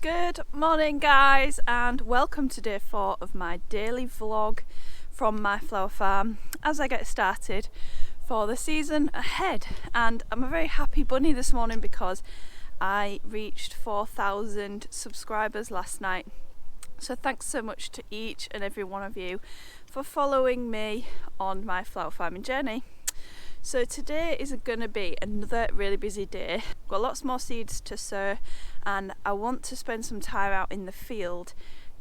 Good morning guys, and welcome to day 4 of my daily vlog from my flower farm as I get started for the season ahead. And I'm a very happy bunny this morning because I reached 4,000 subscribers last night. So thanks so much to each and every one of you for following me on my flower farming journey. So today is going to be another really busy day. I've got lots more seeds to sow and I want to spend some time out in the field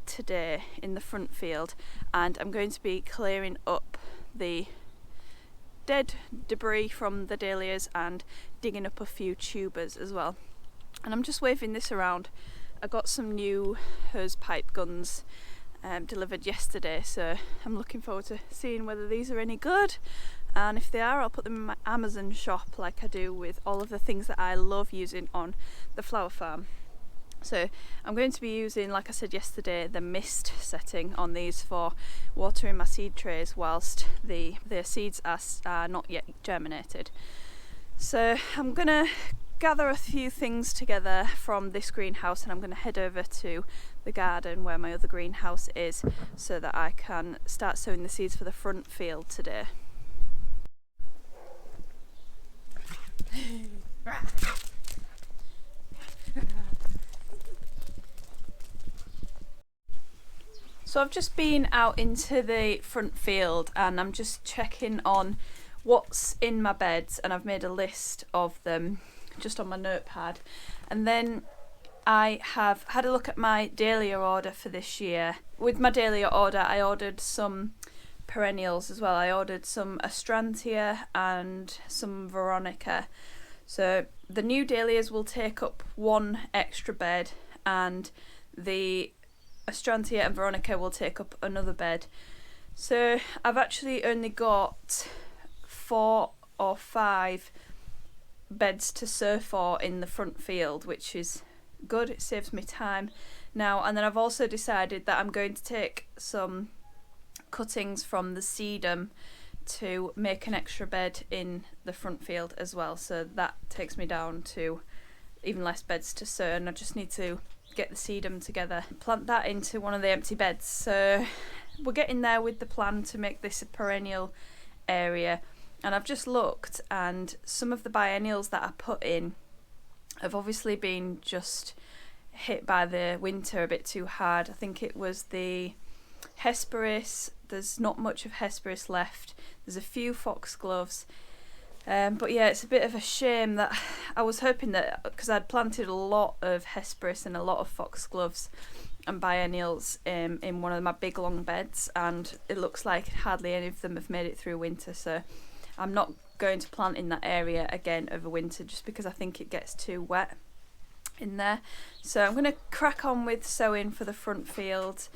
today, in the front field, and I'm going to be clearing up the dead debris from the dahlias and digging up a few tubers as well. And I'm just waving this around. I got some new hose pipe guns delivered yesterday, so I'm looking forward to seeing whether these are any good. And if they are, I'll put them in my Amazon shop like I do with all of the things that I love using on the flower farm. So I'm going to be using, like I said yesterday, the mist setting on these for watering my seed trays whilst the seeds are not yet germinated. So I'm going to gather a few things together from this greenhouse and I'm going to head over to the garden where my other greenhouse is so that I can start sowing the seeds for the front field today. So I've just been out into the front field and I'm just checking on what's in my beds, and I've made a list of them just on my notepad. And then I have had a look at my dahlia order for this year. With my dahlia order I ordered some perennials as well. I ordered some astrantia and some veronica. So the new dahlias will take up one extra bed and the astrantia and veronica will take up another bed. So I've actually only got 4 or 5 beds to sow for in the front field, which is good. It saves me time now. And then I've also decided that I'm going to take some cuttings from the sedum to make an extra bed in the front field as well, so that takes me down to even less beds to sow, and I just need to get the sedum together, plant that into one of the empty beds. So we're getting there with the plan to make this a perennial area. And I've just looked, and some of the biennials that I put in have obviously been just hit by the winter a bit too hard. I think it was the Hesperus. There's not much of Hesperus left. There's a few foxgloves. But yeah, it's a bit of a shame that I was hoping that, because I'd planted a lot of Hesperus and a lot of foxgloves and biennials in one of my big long beds, and it looks like hardly any of them have made it through winter. So I'm not going to plant in that area again over winter just because I think it gets too wet in there. So I'm going to crack on with sowing for the front field.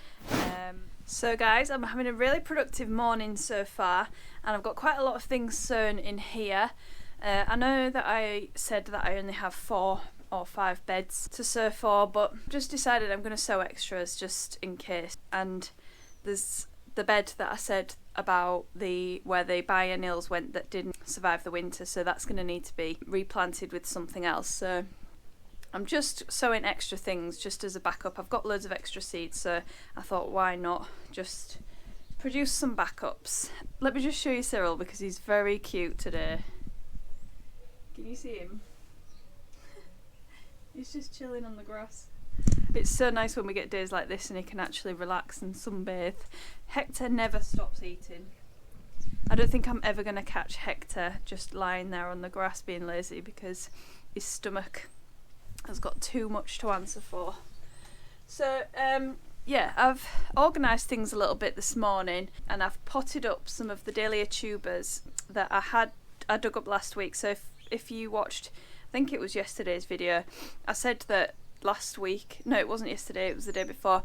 So guys, I'm having a really productive morning so far, and I've got quite a lot of things sown in here. I know that I said that I only have 4 or 5 beds to sow for, but just decided I'm going to sow extras just in case. And there's the bed that I said about where the biennials went that didn't survive the winter, so that's going to need to be replanted with something else. So I'm just sowing extra things just as a backup. I've got loads of extra seeds, so I thought why not just produce some backups. Let me just show you Cyril because he's very cute today. Can you see him? He's just chilling on the grass. It's so nice when we get days like this and he can actually relax and sunbathe. Hector never stops eating. I don't think I'm ever going to catch Hector just lying there on the grass being lazy because his stomach has got too much to answer for. So yeah, I've organised things a little bit this morning and I've potted up some of the dahlia tubers that I dug up last week. So if you watched, I think it was yesterday's video, I said that last week, no it wasn't yesterday, it was the day before,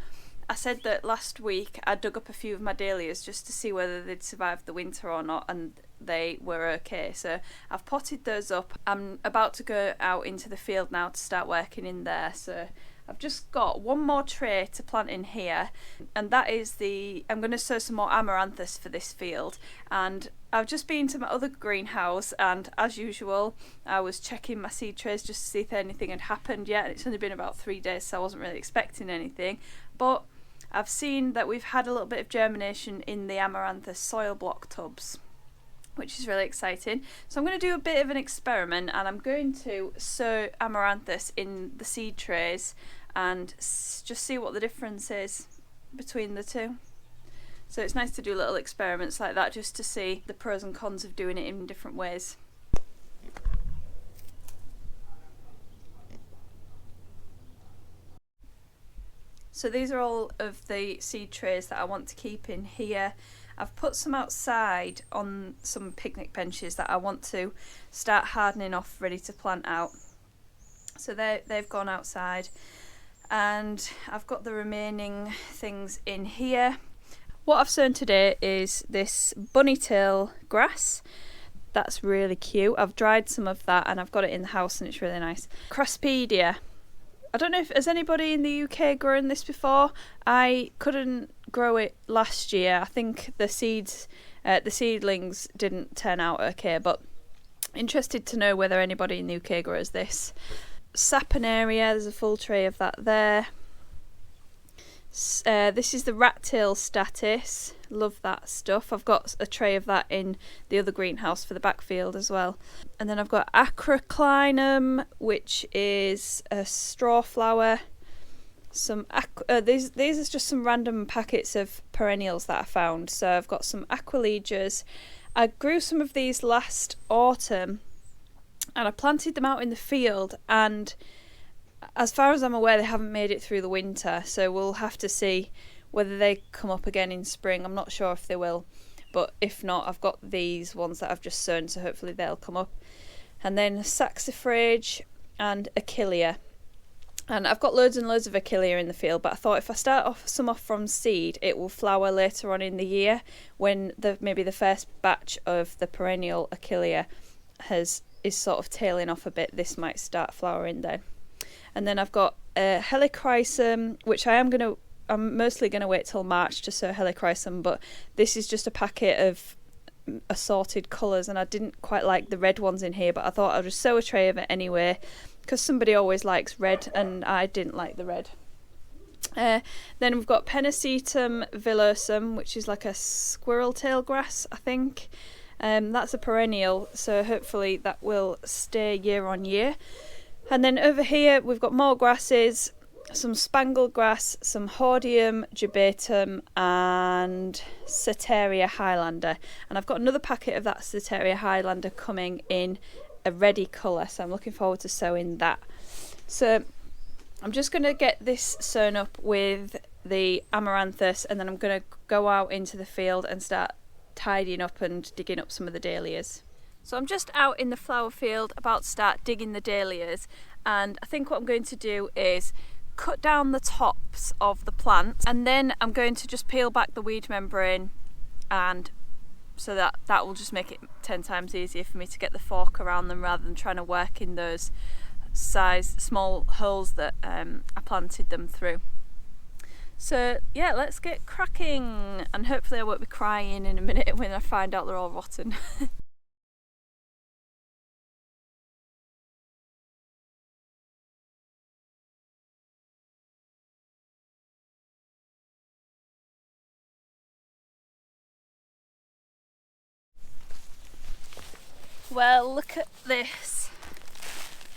I said that last week I dug up a few of my dahlias just to see whether they'd survived the winter or not, and they were okay. So I've potted those up. I'm about to go out into the field now to start working in there, so I've just got one more tray to plant in here, and that is I'm going to sow some more amaranthus for this field. And I've just been to my other greenhouse, and as usual I was checking my seed trays just to see if anything had happened yet. It's only been about 3 days, so I wasn't really expecting anything, but I've seen that we've had a little bit of germination in the amaranthus soil block tubs, which is really exciting. So I'm going to do a bit of an experiment, and I'm going to sow amaranthus in the seed trays and just see what the difference is between the two. So it's nice to do little experiments like that just to see the pros and cons of doing it in different ways. So these are all of the seed trays that I want to keep in here. I've put some outside on some picnic benches that I want to start hardening off, ready to plant out. So they've gone outside, and I've got the remaining things in here. What I've sown today is this bunny tail grass. That's really cute. I've dried some of that and I've got it in the house, and it's really nice. Craspedia. I don't know if has anybody in the UK grown this before. I couldn't grow it last year. I think the seedlings didn't turn out okay, but interested to know whether anybody in the UK grows this. Saponaria, there's a full tray of that there. This is the rat tail status. Love that stuff. I've got a tray of that in the other greenhouse for the backfield as well. And then I've got acroclinum, which is a straw flower. Some these are just some random packets of perennials that I found. So I've got some aquiledias. I grew some of these last autumn, and I planted them out in the field, and as far as I'm aware they haven't made it through the winter, so we'll have to see whether they come up again in spring. I'm not sure if they will, but if not, I've got these ones that I've just sown, so hopefully they'll come up. And then saxifrage and achillea, and I've got loads and loads of achillea in the field, but I thought if I start off from seed, it will flower later on in the year when maybe the first batch of the perennial achillea is sort of tailing off a bit. This might start flowering then. And then I've got helichrysum, which I'm mostly going to wait till March to sow helichrysum, but this is just a packet of assorted colours, and I didn't quite like the red ones in here, but I thought I'd just sow a tray of it anyway, because somebody always likes red and I didn't like the red. Then we've got Pennisetum villosum, which is like a squirrel tail grass, I think. That's a perennial, so hopefully that will stay year on year. And then over here we've got more grasses, some spangle grass, some Hordeum jubatum and Ceteria highlander. And I've got another packet of that Ceteria highlander coming in a reddy colour, so I'm looking forward to sowing that. So I'm just going to get this sown up with the amaranthus, and then I'm going to go out into the field and start tidying up and digging up some of the dahlias. So I'm just out in the flower field about to start digging the dahlias, and I think what I'm going to do is cut down the tops of the plants, and then I'm going to just peel back the weed membrane, and so that will just make it 10 times easier for me to get the fork around them rather than trying to work in those small holes that I planted them through. So yeah, let's get cracking, and hopefully I won't be crying in a minute when I find out they're all rotten. Well, look at this.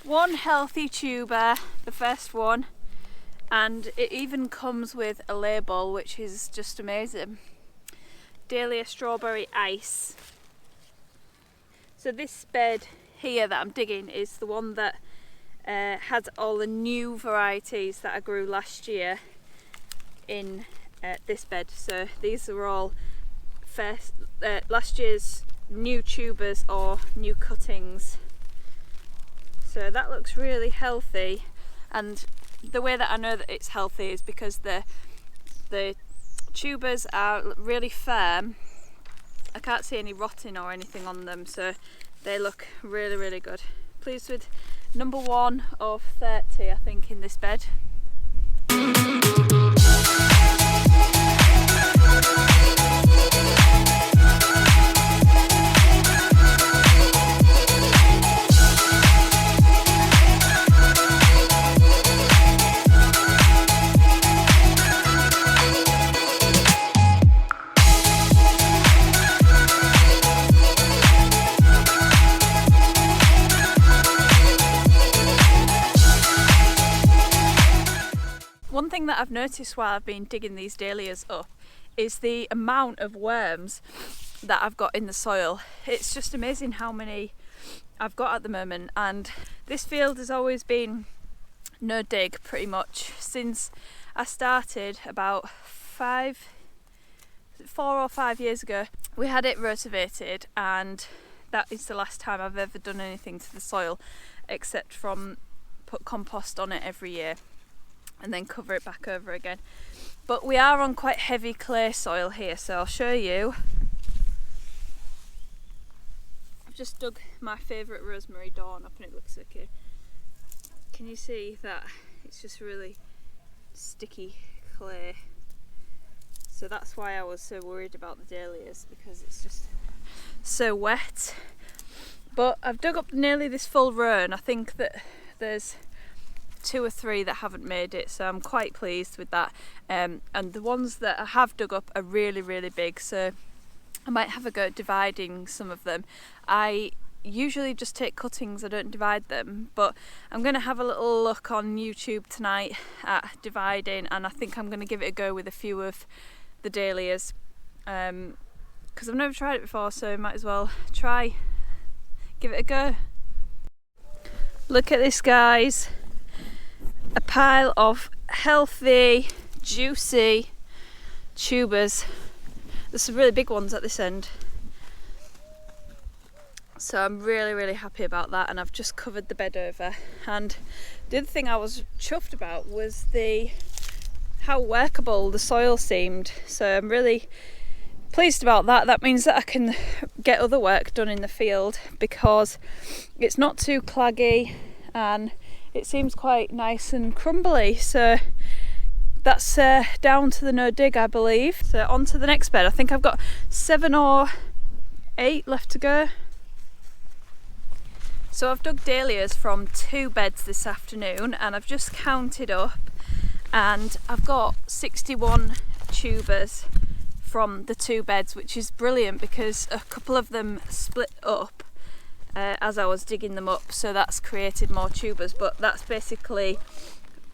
One healthy tuber, the first one, and it even comes with a label, which is just amazing. Dahlia strawberry ice. So this bed here that I'm digging is the one that has all the new varieties that I grew last year in this bed. So these are all last year's new tubers or new cuttings. So that looks really healthy, and the way that I know that it's healthy is because the tubers are really firm. I can't see any rotting or anything on them, so they look really good. Pleased with number 1 of 30 I think in this bed. One thing that I've noticed while I've been digging these dahlias up is the amount of worms that I've got in the soil. It's just amazing how many I've got at the moment, and this field has always been no dig pretty much since I started about 4 or 5 years ago. We had it rotavated, and that is the last time I've ever done anything to the soil except from put compost on it every year and then cover it back over again. But we are on quite heavy clay soil here, so I'll show you. I've just dug my favourite rosemary dawn up and it looks okay. Can you see that? It's just really sticky clay. So that's why I was so worried about the dahlias, because it's just so wet. But I've dug up nearly this full row, and I think that there's 2 or 3 that haven't made it, so I'm quite pleased with that. And the ones that I have dug up are really, really big, so I might have a go at dividing some of them. I usually just take cuttings, I don't divide them, but I'm going to have a little look on YouTube tonight at dividing, and I think I'm going to give it a go with a few of the dahlias, because I've never tried it before, so might as well give it a go. Look at this, guys. A pile of healthy, juicy tubers. There's some really big ones at this end, so I'm really, really happy about that, and I've just covered the bed over. And the other thing I was chuffed about was how workable the soil seemed, so I'm really pleased about that. That means that I can get other work done in the field because it's not too claggy and it seems quite nice and crumbly, so that's down to the no dig, I believe. So on to the next bed. I think I've got 7 or 8 left to go. So I've dug dahlias from 2 beds this afternoon, and I've just counted up, and I've got 61 tubers from the 2 beds, which is brilliant because a couple of them split up as I was digging them up, so that's created more tubers, but that's basically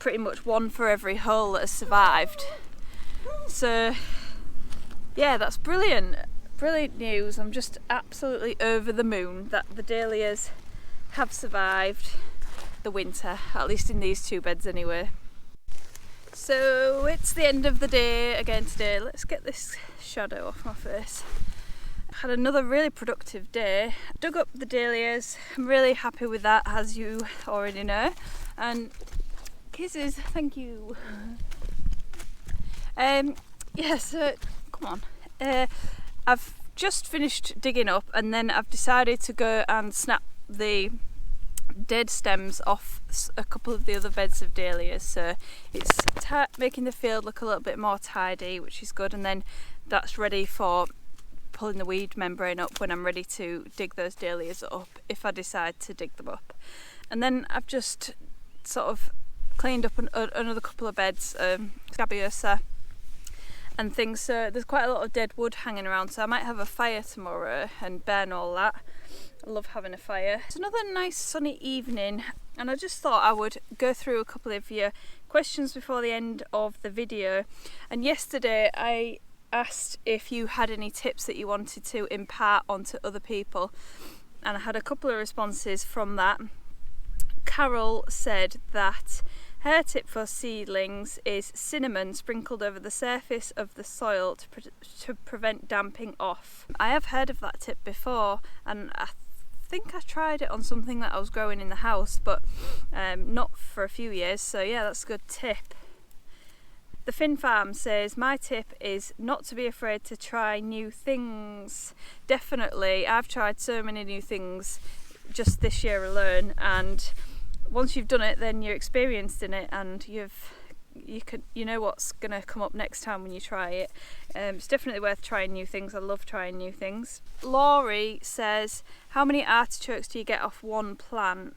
pretty much 1 for every hole that has survived. So yeah, that's brilliant news. I'm just absolutely over the moon that the dahlias have survived the winter, at least in these 2 beds anyway. So it's the end of the day again today. Let's get this shadow off my face. Had another really productive day. Dug up the dahlias. I'm really happy with that, as you already know. And kisses, thank you. Yeah, so come on. I've just finished digging up, and then I've decided to go and snap the dead stems off a couple of the other beds of dahlias, so it's making the field look a little bit more tidy, which is good, and then that's ready for pulling the weed membrane up when I'm ready to dig those dahlias up, if I decide to dig them up. And then I've just sort of cleaned up another couple of beds, scabiosa and things, so there's quite a lot of dead wood hanging around, so I might have a fire tomorrow and burn all that. I love having a fire. It's another nice sunny evening, and I just thought I would go through a couple of your questions before the end of the video. And yesterday I asked if you had any tips that you wanted to impart onto other people, and I had a couple of responses from that. Carol said that her tip for seedlings is cinnamon sprinkled over the surface of the soil to prevent damping off. I have heard of that tip before, and I think I tried it on something that I was growing in the house, but not for a few years, so yeah, that's a good tip. The Finn Farm says, my tip is not to be afraid to try new things. Definitely, I've tried so many new things just this year alone, and once you've done it, then you're experienced in it, and you know what's going to come up next time when you try it. It's definitely worth trying new things. I love trying new things. Laurie says, how many artichokes do you get off one plant?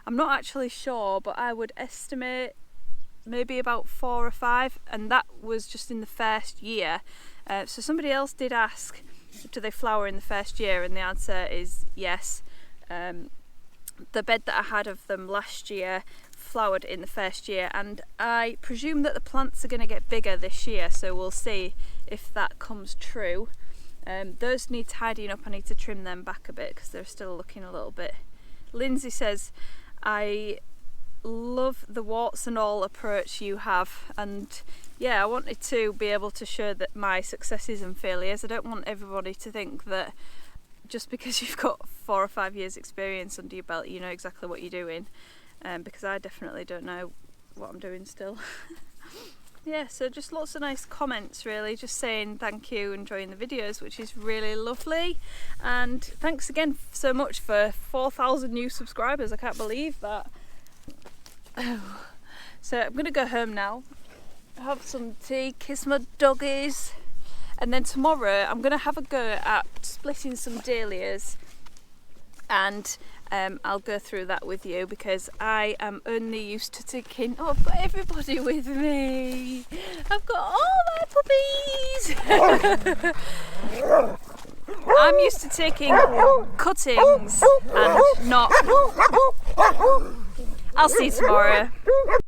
I'm not actually sure, but I would estimate maybe about 4 or 5, and that was just in the first year. So somebody else did ask, do they flower in the first year, and the answer is yes. The bed that I had of them last year flowered in the first year, and I presume that the plants are going to get bigger this year, so we'll see if that comes true. Those need tidying up. I need to trim them back a bit because they're still looking a little bit. Lindsay says, I love the warts and all approach you have, and yeah, I wanted to be able to show that my successes and failures. I don't want everybody to think that just because you've got 4 or 5 years experience under your belt you know exactly what you're doing, because I definitely don't know what I'm doing still. Yeah, so just lots of nice comments really, just saying thank you, enjoying the videos, which is really lovely. And thanks again so much for 4,000 new subscribers. I can't believe that. So I'm gonna go home now, have some tea, kiss my doggies, and then tomorrow I'm gonna have a go at splitting some dahlias, and I'll go through that with you because I am only used to taking, oh, I've got everybody with me. I've got all my puppies. I'm used to taking cuttings and not. I'll see you tomorrow.